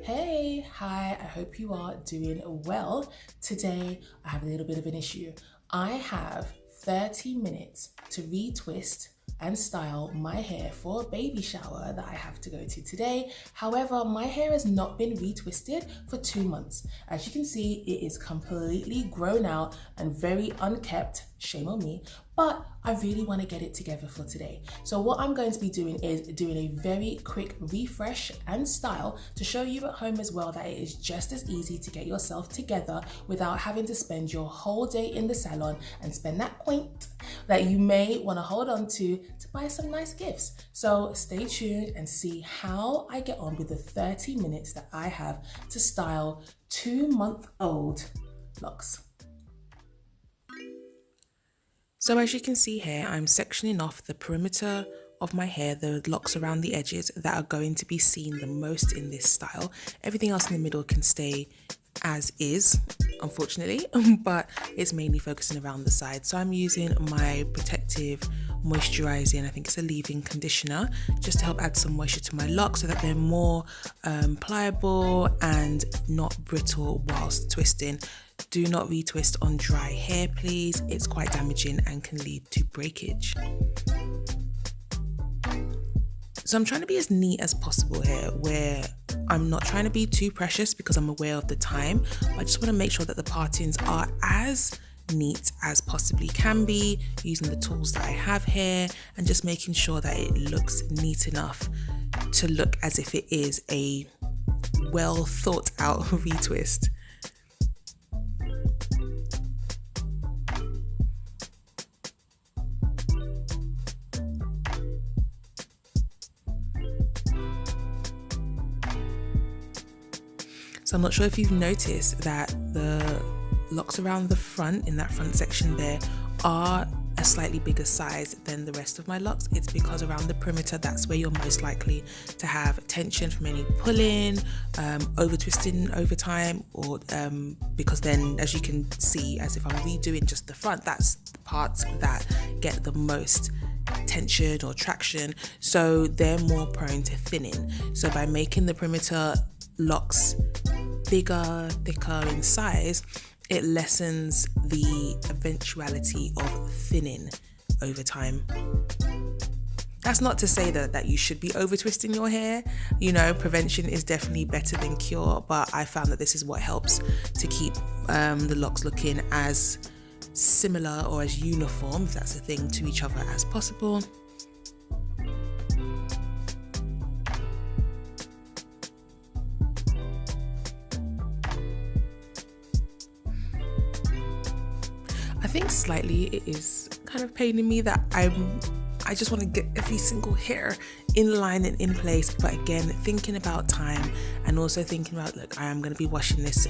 Hey, hi, I hope you are doing well. Today, I have a little bit of an issue. I have 30 minutes to retwist and style my hair for a baby shower that I have to go to today. However, my hair has not been retwisted for 2 months. As you can see, it is completely grown out and very unkept, shame on me, but I really want to get it together for today. So what I'm going to be doing is doing a very quick refresh and style to show you at home as well that it is just as easy to get yourself together without having to spend your whole day in the salon and spend that point that you may want to hold on to buy some nice gifts. So stay tuned and see how I get on with the 30 minutes that I have to style 2-month-old locks. So as you can see here, I'm sectioning off the perimeter of my hair, the locks around the edges that are going to be seen the most in this style. Everything else in the middle can stay as is, unfortunately, but it's mainly focusing around the side. So I'm using my protective moisturizing, I think it's a leave-in conditioner, just to help add some moisture to my locks so that they're more pliable and not brittle whilst twisting. Do not retwist on dry hair, please. It's quite damaging and can lead to breakage. So I'm trying to be as neat as possible here, where I'm not trying to be too precious because I'm aware of the time. I just want to make sure that the partings are as neat as possibly can be, using the tools that I have here and just making sure that it looks neat enough to look as if it is a well thought out retwist. So I'm not sure if you've noticed that the locks around the front, in that front section there, are a slightly bigger size than the rest of my locks. It's because around the perimeter, that's where you're most likely to have tension from any pulling, over twisting over time, or because then, as you can see, as if I'm redoing just the front, that's the parts that get the most tension or traction, so they're more prone to thinning. So by making the perimeter locks bigger, thicker in size, it lessens the eventuality of thinning over time. That's not to say that you should be over twisting your hair. You know, prevention is definitely better than cure, but I found that this is what helps to keep the locks looking as similar or as uniform, if that's a thing, to each other as possible. I think slightly it is kind of paining me that I just want to get every single hair in line and in place, but again, thinking about time and also thinking about, look, I am going to be washing this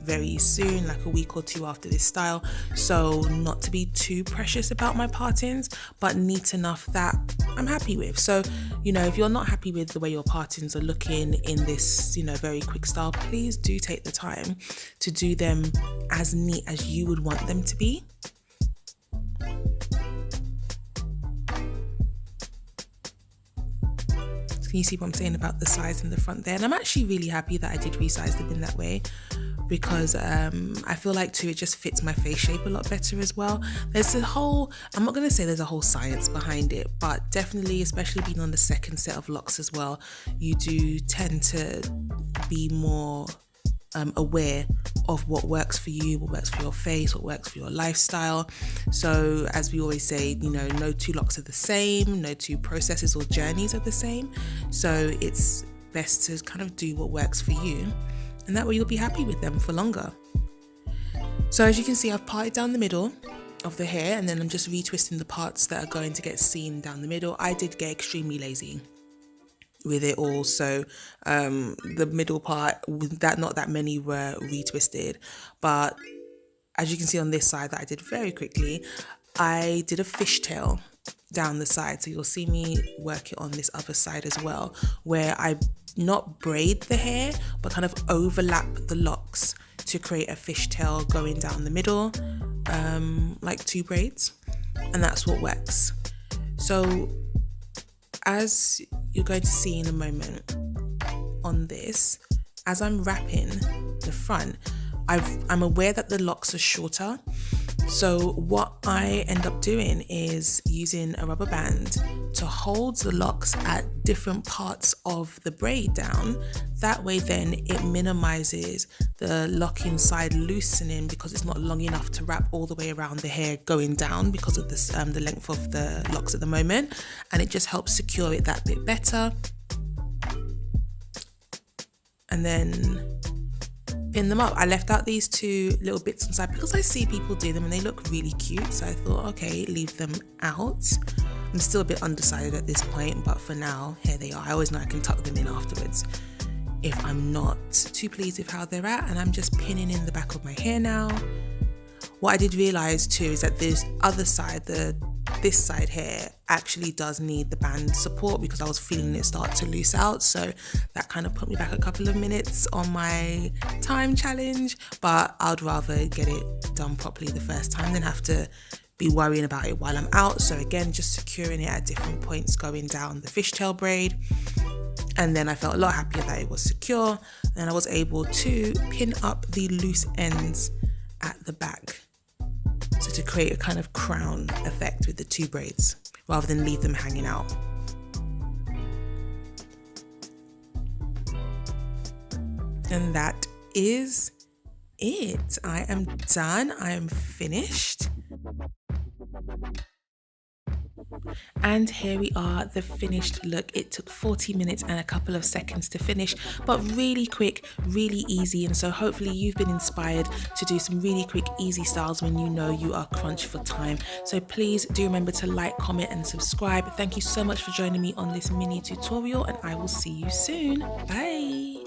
very soon, like a week or two after this style, so not to be too precious about my partings, but neat enough that I'm happy with. So, you know, if you're not happy with the way your partings are looking in this, you know, very quick style, please do take the time to do them as neat as you would want them to be. Can you see what I'm saying about the size in the front there? And I'm actually really happy that I did resize them in that way, because I feel like too, it just fits my face shape a lot better as well. There's a whole, I'm not going to say there's a whole science behind it, but definitely, especially being on the second set of locks as well, you do tend to be more aware of what works for you, what works for your face, what works for your lifestyle. So as we always say, you know, no two locks are the same, no two processes or journeys are the same. So it's best to kind of do what works for you, and that way you'll be happy with them for longer. So as you can see, I've parted down the middle of the hair, and then I'm just retwisting the parts that are going to get seen down the middle. I did get extremely lazy with it all, so the middle part, with that, not that many were retwisted, but as you can see on this side that I did very quickly, I did a fishtail down the side. So you'll see me work it on this other side as well, where I not braid the hair but kind of overlap the locks to create a fishtail going down the middle, like 2 braids, and that's what works. So as you're going to see in a moment on this, as I'm wrapping the front, I'm aware that the locks are shorter. So what I end up doing is using a rubber band to hold the locks at different parts of the braid down. That way then it minimizes the lock inside loosening, because it's not long enough to wrap all the way around the hair going down because of this, the length of the locks at the moment, and it just helps secure it that bit better. And then pin them up. I left out these two little bits inside because I see people do them and they look really cute, so I thought, okay, leave them out. I'm still a bit undecided at this point, but for now, here they are. I always know I can tuck them in afterwards if I'm not too pleased with how they're at, and I'm just pinning in the back of my hair now. What I did realize too is that this other side, this side here, actually does need the band support, because I was feeling it start to loose out, so that kind of put me back a couple of minutes on my time challenge. But I'd rather get it done properly the first time than have to be worrying about it while I'm out. So again, just securing it at different points going down the fishtail braid, and then I felt a lot happier that it was secure, and I was able to pin up the loose ends at the back, so to create a kind of crown effect with the two braids rather than leave them hanging out. And that is it. I am done. I am finished. And here we are, the finished look. It took 40 minutes and a couple of seconds to finish, but really quick, really easy. And so hopefully you've been inspired to do some really quick, easy styles when you know you are crunched for time. So please do remember to like, comment and subscribe. Thank you so much for joining me on this mini tutorial, and I will see you soon. Bye.